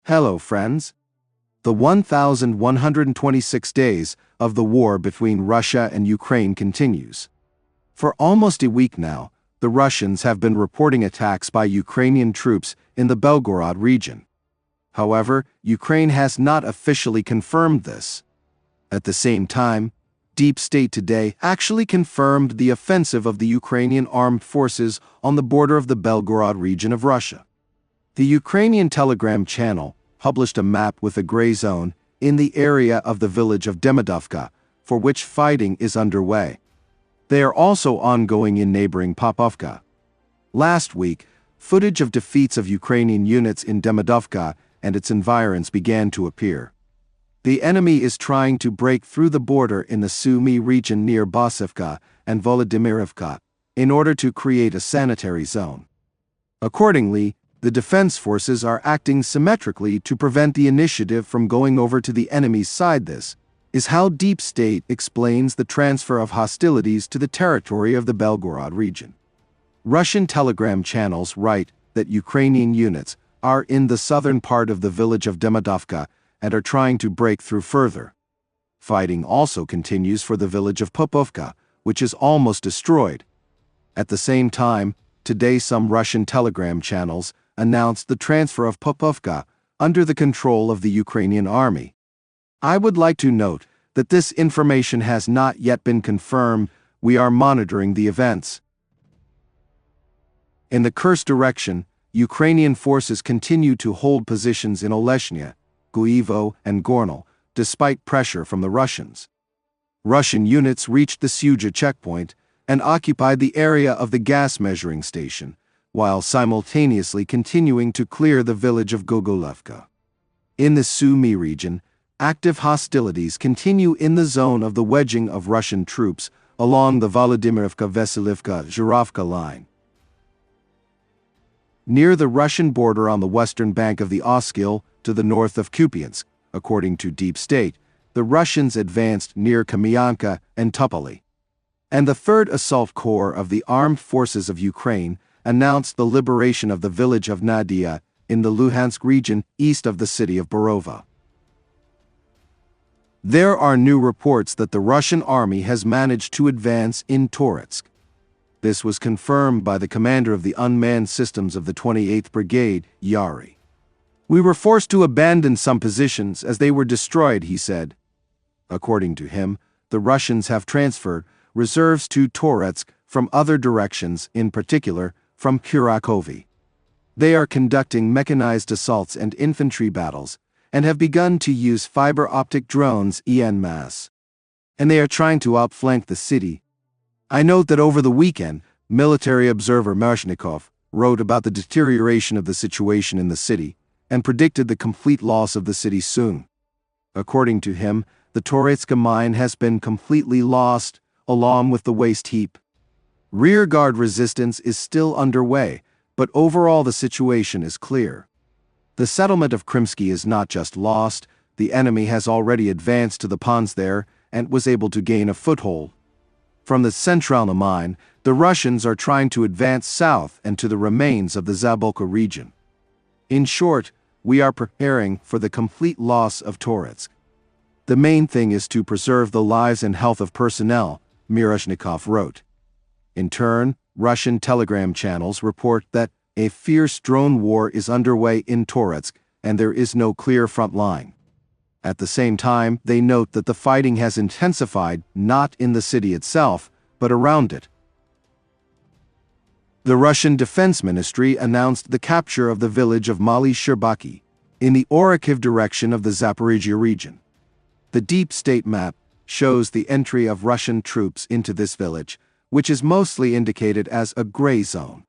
Hello, friends. The 1,126 days of the war between Russia and Ukraine continues. For almost a week now, the Russians have been reporting attacks by Ukrainian troops in the Belgorod region. However, Ukraine has not officially confirmed this. At the same time, Deep State today actually confirmed the offensive of the Ukrainian armed forces on the border of the Belgorod region of Russia. The Ukrainian Telegram channel published a map with a gray zone in the area of the village of Demidovka, for which fighting is underway. They are also ongoing in neighboring Popovka. Last week, footage of defeats of Ukrainian units in Demidovka and its environs began to appear. The enemy is trying to break through the border in the Sumy region near Basivka and Volodymyrivka in order to create a sanitary zone. Accordingly, the defense forces are acting symmetrically to prevent the initiative from going over to the enemy's side. This is how Deep State explains the transfer of hostilities to the territory of the Belgorod region. Russian telegram channels write that Ukrainian units are in the southern part of the village of Demidovka and are trying to break through further. Fighting also continues for the village of Popovka, which is almost destroyed. At the same time, today some Russian telegram channels announced the transfer of Popovka under the control of the Ukrainian army. I would like to note that this information has not yet been confirmed. We are monitoring the events. In the Kursk direction, Ukrainian forces continue to hold positions in Oleshnya, Guivo, and Gornal, despite pressure from the Russians. Russian units reached the Suja checkpoint and occupied the area of the gas measuring station, while simultaneously continuing to clear the village of Gogolevka. In the Sumy region, active hostilities continue in the zone of the wedging of Russian troops along the Volodymyrivka-Veselivka-Zhuravka line. Near the Russian border on the western bank of the Oskil, to the north of Kupiansk, according to Deep State, the Russians advanced near Kamyanka and Tupoli. And the 3rd Assault Corps of the Armed Forces of Ukraine announced the liberation of the village of Nadia in the Luhansk region east of the city of Borova. There are new reports that the Russian army has managed to advance in Toretsk. This was confirmed by the commander of the unmanned systems of the 28th Brigade, Yevhenii. "We were forced to abandon some positions as they were destroyed," he said. According to him, the Russians have transferred reserves to Toretsk from other directions, in particular from Kurakovi. They are conducting mechanized assaults and infantry battles and have begun to use fiber optic drones en masse. And they are trying to outflank the city. I note that over the weekend, military observer Mershnikov wrote about the deterioration of the situation in the city and predicted the complete loss of the city soon. According to him, the Toretsk mine has been completely lost, along with the waste heap. Rearguard resistance is still underway, but overall the situation is clear. The settlement of Krimsky is not just lost, the enemy has already advanced to the ponds there and was able to gain a foothold. From the Centralna mine, the Russians are trying to advance south and to the remains of the Zabolka region. In short, we are preparing for the complete loss of Toretsk. The main thing is to preserve the lives and health of personnel, Miroshnikov wrote. In turn, Russian telegram channels report that a fierce drone war is underway in Toretsk and there is no clear front line. At the same time, they note that the fighting has intensified not in the city itself, but around it. The Russian Defense Ministry announced the capture of the village of Mali Sherbaki in the Kharkiv direction of the Zaporizhzhia region. The Deep State map shows the entry of Russian troops into this village, which is mostly indicated as a gray zone.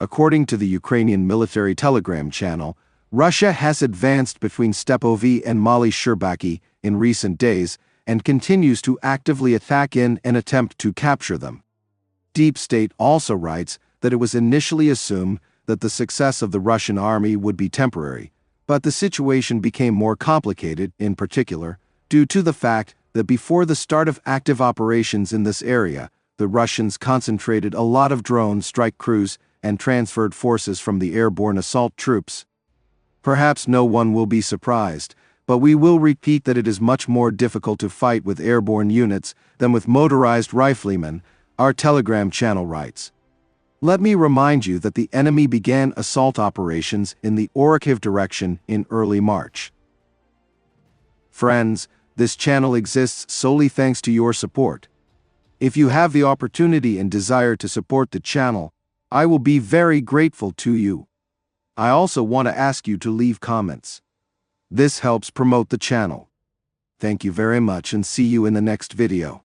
According to the Ukrainian military telegram channel, Russia has advanced between Stepovy and Mali Sherbaki in recent days and continues to actively attack in an attempt to capture them. Deep State also writes that it was initially assumed that the success of the Russian army would be temporary, but the situation became more complicated, in particular, due to the fact that before the start of active operations in this area, the Russians concentrated a lot of drone strike crews and transferred forces from the airborne assault troops. Perhaps no one will be surprised, but we will repeat that it is much more difficult to fight with airborne units than with motorized riflemen, our Telegram channel writes. Let me remind you that the enemy began assault operations in the Kharkiv direction in early March. Friends, this channel exists solely thanks to your support. If you have the opportunity and desire to support the channel, I will be very grateful to you. I also want to ask you to leave comments. This helps promote the channel. Thank you very much and see you in the next video.